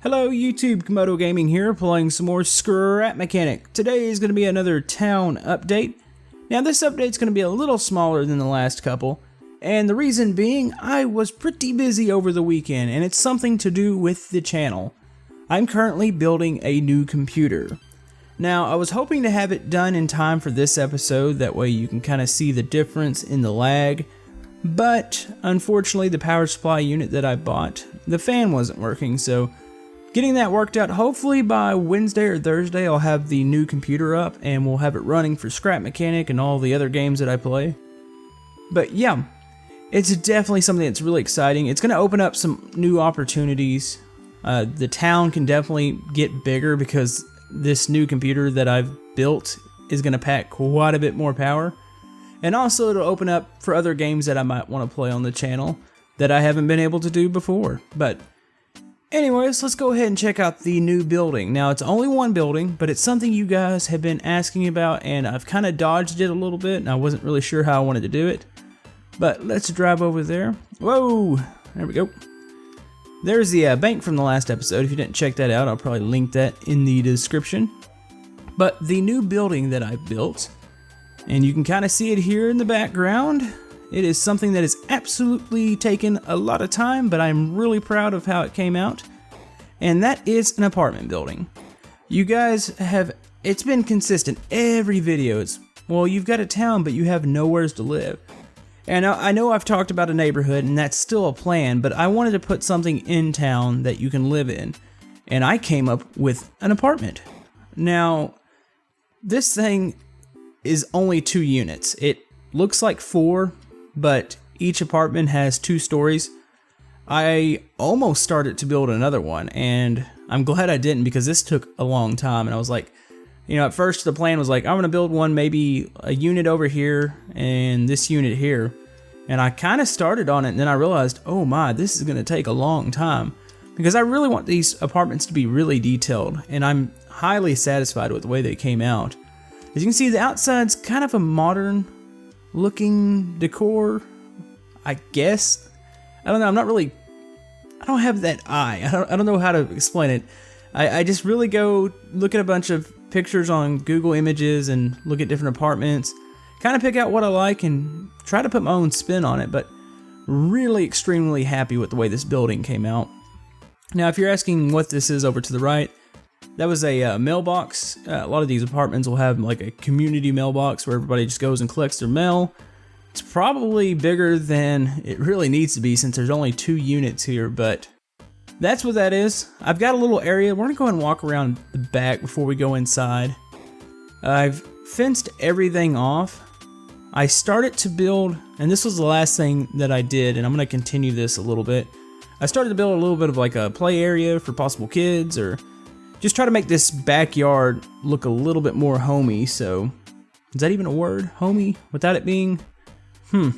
Hello YouTube, Komodo Gaming here, playing some more Scrap Mechanic. Today is going to be another town update. Now this update's going to be a little smaller than the last couple, and the reason being, I was pretty busy over the weekend, and it's something to do with the channel. I'm currently building a new computer. Now I was hoping to have it done in time for this episode, that way you can kind of see the difference in the lag, but unfortunately the power supply unit that I bought, the fan wasn't working, so getting that worked out, hopefully by Wednesday or Thursday I'll have the new computer up and we'll have it running for Scrap Mechanic and all the other games that I play. But yeah, it's definitely something that's really exciting. It's going to open up some new opportunities. The town can definitely get bigger because this new computer that I've built is going to pack quite a bit more power. And also it'll open up for other games that I might want to play on the channel that I haven't been able to do before. But anyways, let's go ahead and check out the new building. Now, it's only one building, but it's something you guys have been asking about, and I've kind of dodged it a little bit, and I wasn't really sure how I wanted to do it. But let's drive over there. Whoa! There we go. There's the bank from the last episode. If you didn't check that out, I'll probably link that in the description. But the new building that I built, and you can kind of see it here in the background, it is something that has absolutely taken a lot of time, but I'm really proud of how it came out. And that is an apartment building. You guys have, it's been consistent. Every video is, well, you've got a town, but you have nowhere to live. And I know I've talked about a neighborhood, and that's still a plan, but I wanted to put something in town that you can live in. And I came up with an apartment. Now, this thing is only 2 units. It looks like 4, but each apartment has 2 stories. I almost started to build another one, and I'm glad I didn't because this took a long time. And I was like, you know, at first the plan was like, I'm gonna build one, maybe a unit over here and this unit here. And I kind of started on it, and then I realized, oh my, this is gonna take a long time because I really want these apartments to be really detailed, and I'm highly satisfied with the way they came out. As you can see, the outside's kind of a modern looking decor, I guess. I don't know, I don't have that eye. I don't know how to explain it. I just really go look at a bunch of pictures on Google Images and look at different apartments, kind of pick out what I like and try to put my own spin on it, but really extremely happy with the way this building came out. Now, if you're asking what this is over to the right, that was a mailbox. A lot of these apartments will have like a community mailbox where everybody just goes and collects their mail. It's probably bigger than it really needs to be since there's only 2 units here, but that's what that is. I've got a little area. We're gonna go ahead and walk around the back before we go inside. I've fenced everything off. I started to build, and this was the last thing that I did, and I'm gonna continue this a little bit. I started to build a little bit of like a play area for possible kids, or just try to make this backyard look a little bit more homey. So, is that even a word? Homey? Without it being? I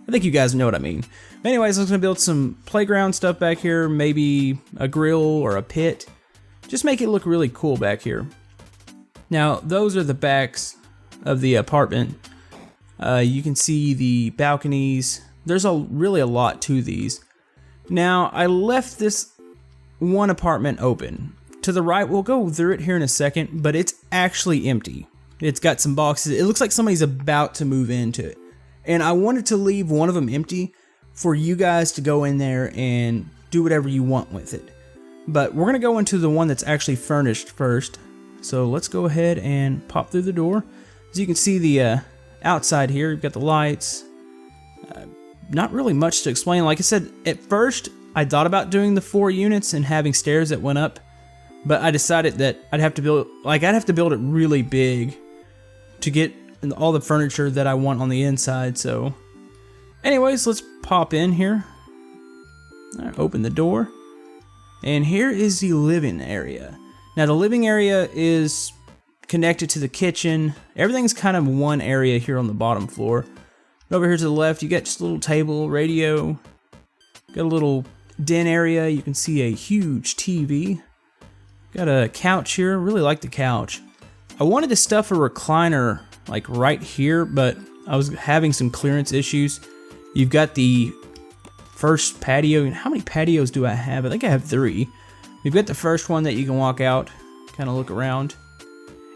think you guys know what I mean. Anyways, I was going to build some playground stuff back here, maybe a grill or a pit. Just make it look really cool back here. Now, those are the backs of the apartment. You can see the balconies. There's really a lot to these. Now, I left this one apartment open. To the right, we'll go through it here in a second, but it's actually empty. It's got some boxes. It looks like somebody's about to move into it. And I wanted to leave one of them empty for you guys to go in there and do whatever you want with it. But we're going to go into the one that's actually furnished first. So let's go ahead and pop through the door. As you can see the outside here, you've got the lights. Not really much to explain. Like I said, at first I thought about doing the 4 units and having stairs that went up. But I decided that I'd have to build it really big to get all the furniture that I want on the inside. So anyways, let's pop in here. All right, open the door. And here is the living area. Now the living area is connected to the kitchen. Everything's kind of one area here on the bottom floor. Over here to the left, you got just a little table, radio. Got a little den area. You can see a huge TV. Got a couch here. Really like the couch. I wanted to stuff a recliner like right here, but I was having some clearance issues. You've got the first patio. How many patios do I have? I think I have 3. We've got the first one that you can walk out, kind of look around.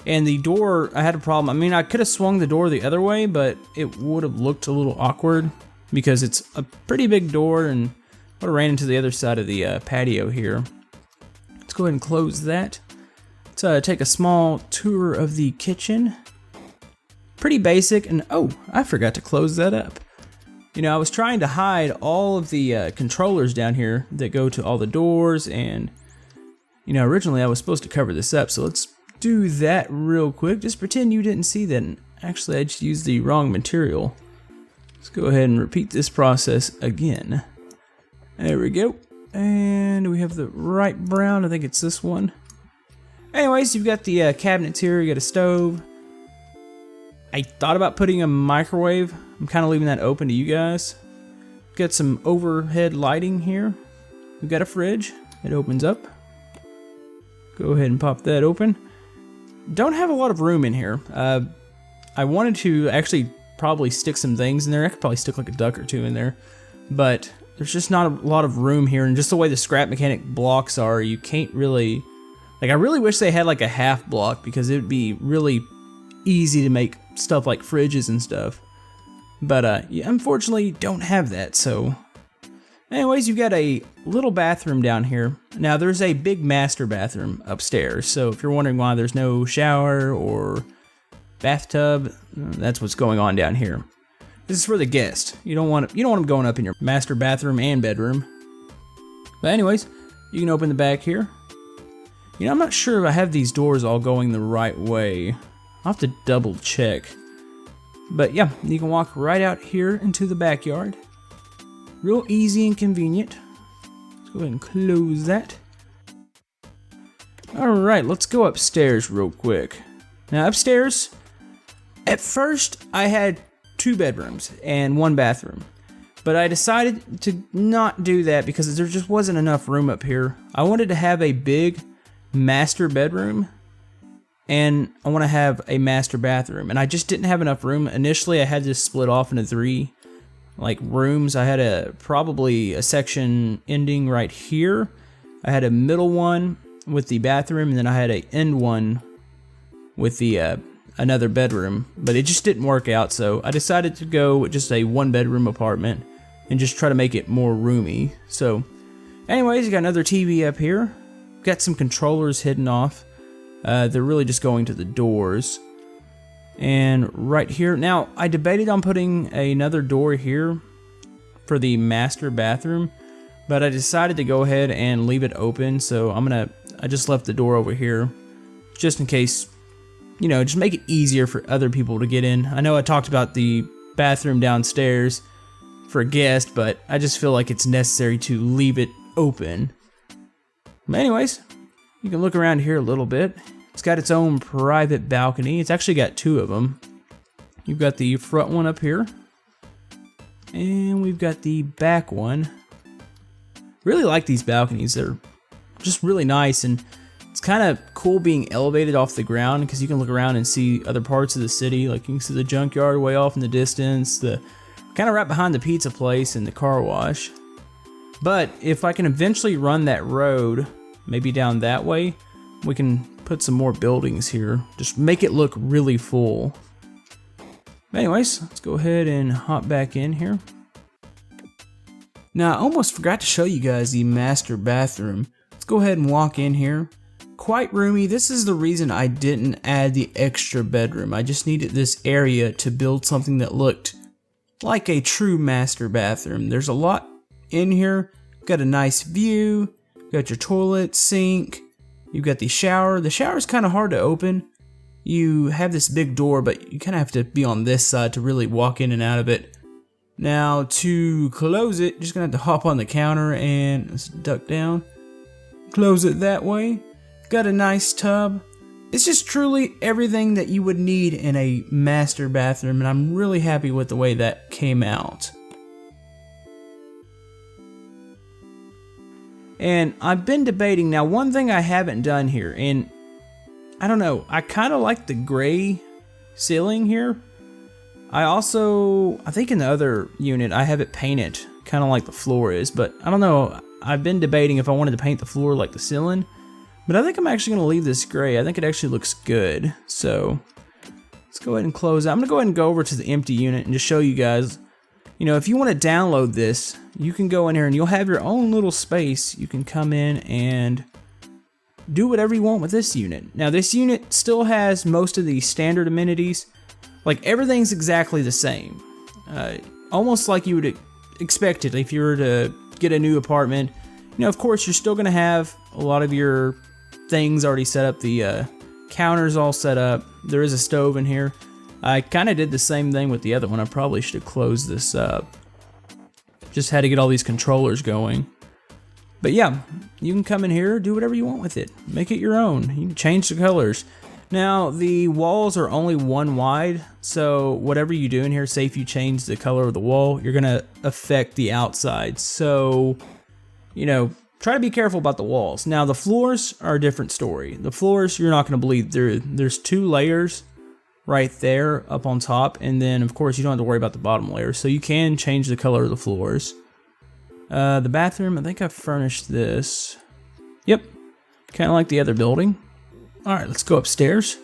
And the door, I had a problem. I mean, I could have swung the door the other way, but it would have looked a little awkward because it's a pretty big door and would have ran into the other side of the patio here. Let's go ahead and close that. Let's take a small tour of the kitchen. Pretty basic, and oh, I forgot to close that up. You know, I was trying to hide all of the controllers down here that go to all the doors, and you know, originally I was supposed to cover this up, so let's do that real quick. Just pretend you didn't see that, and actually I just used the wrong material. Let's go ahead and repeat this process again. There we go. And we have the right brown, I think it's this one. Anyways, you've got the cabinets here, you got a stove. I thought about putting a microwave. I'm kind of leaving that open to you guys. Got some overhead lighting here. We've got a fridge. It opens up. Go ahead and pop that open. Don't have a lot of room in here. I wanted to actually probably stick some things in there. I could probably stick like a duck or two in there. But there's just not a lot of room here. And just the way the scrap mechanic blocks are, you can't really... Like, I really wish they had like a half block because it would be really easy to make stuff like fridges and stuff. But yeah, unfortunately don't have that, so... Anyways, you've got a little bathroom down here. Now there's a big master bathroom upstairs, so if you're wondering why there's no shower or bathtub, that's what's going on down here. This is for the guest. You don't want them going up in your master bathroom and bedroom. But anyways, you can open the back here. You know, I'm not sure if I have these doors all going the right way. I'll have to double check. But yeah, you can walk right out here into the backyard. Real easy and convenient. Let's go ahead and close that. Alright, let's go upstairs real quick. Now upstairs, at first I had 2 bedrooms and 1 bathroom. But I decided to not do that because there just wasn't enough room up here. I wanted to have a big master bedroom and I want to have a master bathroom, and I just didn't have enough room. Initially I had this split off into 3 like rooms. I had probably a section ending right here. I had a middle one with the bathroom, and then I had a end one with the another bedroom, but it just didn't work out, so I decided to go with just a 1-bedroom apartment and just try to make it more roomy. So anyways, you got another TV up here. Got some controllers hidden off. They're really just going to the doors. And right here, now I debated on putting another door here for the master bathroom, but I decided to go ahead and leave it open. So I just left the door over here just in case, you know, just make it easier for other people to get in. I know I talked about the bathroom downstairs for a guest, but I just feel like it's necessary to leave it open. But anyways, you can look around here a little bit. It's got its own private balcony. It's actually got 2 of them. You've got the front one up here, and we've got the back one. Really like these balconies. They're just really nice, and it's kind of cool being elevated off the ground because you can look around and see other parts of the city. Like you can see the junkyard way off in the distance, the kind of right behind the pizza place and the car wash. But if I can eventually run that road, maybe down that way, we can put some more buildings here. Just make it look really full. But anyways, let's go ahead and hop back in here. Now, I almost forgot to show you guys the master bathroom. Let's go ahead and walk in here. Quite roomy. This is the reason I didn't add the extra bedroom. I just needed this area to build something that looked like a true master bathroom. There's a lot in here. Got a nice view. Got your toilet, sink. You've got the shower. The shower is kind of hard to open. You have this big door, but you kind of have to be on this side to really walk in and out of it. Now, to close it, you're just going to have to hop on the counter and let's duck down. Close it that way. Got a nice tub. It's just truly everything that you would need in a master bathroom, and I'm really happy with the way that came out. And I've been debating, now one thing I haven't done here, and I don't know, I kind of like the gray ceiling here. I think in the other unit I have it painted kind of like the floor is, but I don't know, I've been debating if I wanted to paint the floor like the ceiling, but I think I'm actually going to leave this gray. I think it actually looks good. So let's go ahead and close out. I'm going to go ahead and go over to the empty unit and just show you guys, you know, if you want to download this, you can go in here and you'll have your own little space. You can come in and do whatever you want with this unit. Now this unit still has most of the standard amenities. Like everything's exactly the same. Almost like you would expect it if you were to get a new apartment. You know, of course, you're still going to have a lot of your things already set up. The counter's all set up. There is a stove in here. I kind of did the same thing with the other one. I probably should have closed this up. Just had to get all these controllers going. But yeah, you can come in here, do whatever you want with it. Make it your own. You can change the colors. Now, the walls are only 1 wide, so whatever you do in here, say if you change the color of the wall, you're going to affect the outside. So, you know, try to be careful about the walls. Now, the floors are a different story. The floors, you're not going to believe. There's 2 layers right there up on top, and then, of course, you don't have to worry about the bottom layer, so you can change the color of the floors. The bathroom, I think I furnished this. Yep, kind of like the other building. Alright, let's go upstairs.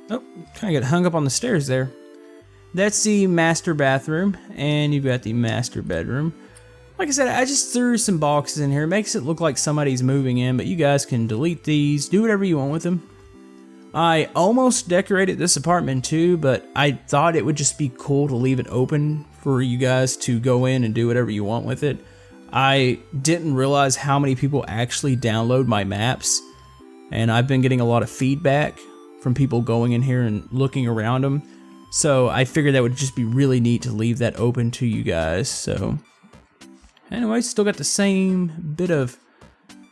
Oh, kind of got hung up on the stairs there. That's the master bathroom, and you've got the master bedroom. Like I said, I just threw some boxes in here. It makes it look like somebody's moving in, but you guys can delete these, do whatever you want with them. I almost decorated this apartment too, but I thought it would just be cool to leave it open for you guys to go in and do whatever you want with it. I didn't realize how many people actually download my maps. And I've been getting a lot of feedback from people going in here and looking around them. So I figured that would just be really neat to leave that open to you guys. So anyway, still got the same bit of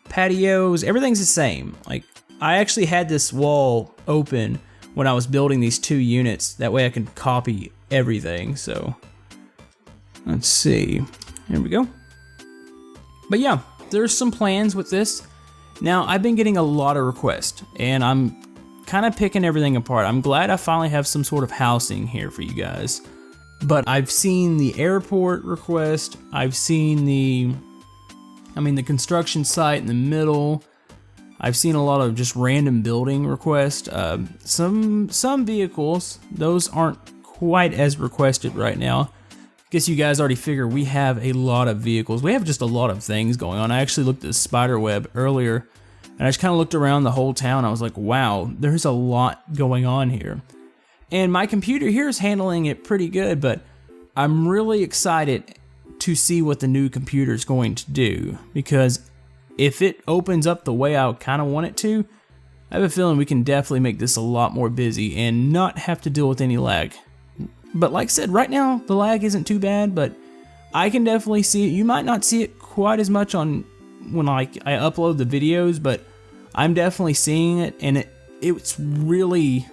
patios. Everything's the same. Like, I actually had this wall open when I was building these 2 units. That way I can copy everything. So let's see. Here we go. But yeah, there's some plans with this. Now, I've been getting a lot of requests, and I'm kind of picking everything apart. I'm glad I finally have some sort of housing here for you guys. But I've seen the airport request, I've seen the construction site in the middle. I've seen a lot of just random building requests. Some vehicles, those aren't quite as requested right now. Guess you guys already figure we have a lot of vehicles. We have just a lot of things going on. I actually looked at the spider web earlier, and I just kind of looked around the whole town. I was like, wow, there's a lot going on here. And my computer here is handling it pretty good, but I'm really excited to see what the new computer is going to do, because if it opens up the way I kind of want it to, I have a feeling we can definitely make this a lot more busy and not have to deal with any lag. But like I said, right now, the lag isn't too bad, but I can definitely see it. You might not see it quite as much on when I upload the videos, but I'm definitely seeing it, and it's really,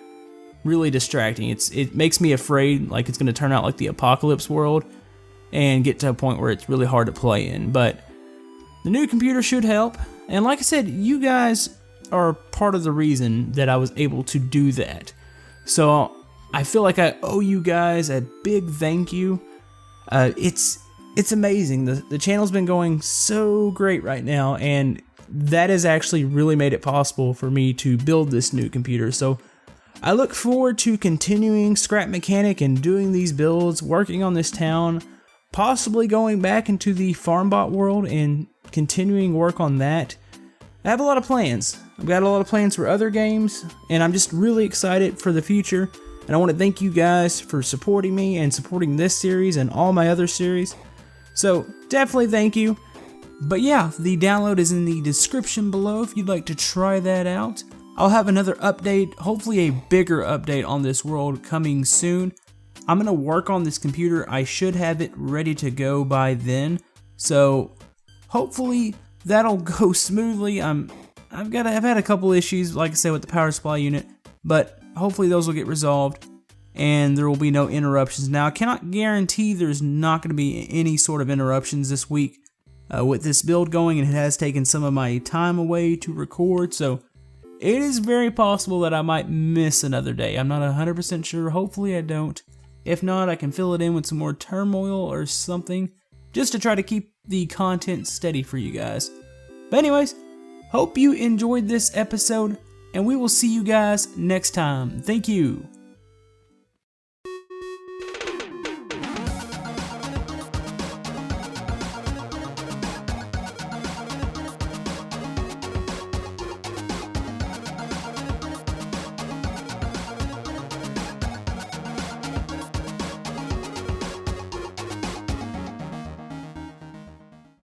really distracting. It makes me afraid like it's going to turn out like the Apocalypse World and get to a point where it's really hard to play in. But the new computer should help, and like I said, you guys are part of the reason that I was able to do that. So I feel like I owe you guys a big thank you. It's amazing. The channel's been going so great right now, and that has actually really made it possible for me to build this new computer. So I look forward to continuing Scrap Mechanic and doing these builds, working on this town, possibly going back into the FarmBot world and continuing work on that. I have a lot of plans. I've got a lot of plans for other games, and I'm just really excited for the future. And I want to thank you guys for supporting me and supporting this series and all my other series. So definitely thank you. But yeah, the download is in the description below if you'd like to try that out. I'll have another update, hopefully a bigger update on this world coming soon. I'm going to work on this computer. I should have it ready to go by then. So hopefully that'll go smoothly. I've had a couple issues, like I said, with the power supply unit, but hopefully those will get resolved and there will be no interruptions. Now, I cannot guarantee there's not going to be any sort of interruptions this week with this build going, and it has taken some of my time away to record, so it is very possible that I might miss another day. I'm not 100% sure. Hopefully I don't. If not, I can fill it in with some more turmoil or something, just to try to keep the content steady for you guys. But anyways, hope you enjoyed this episode, and we will see you guys next time. Thank you.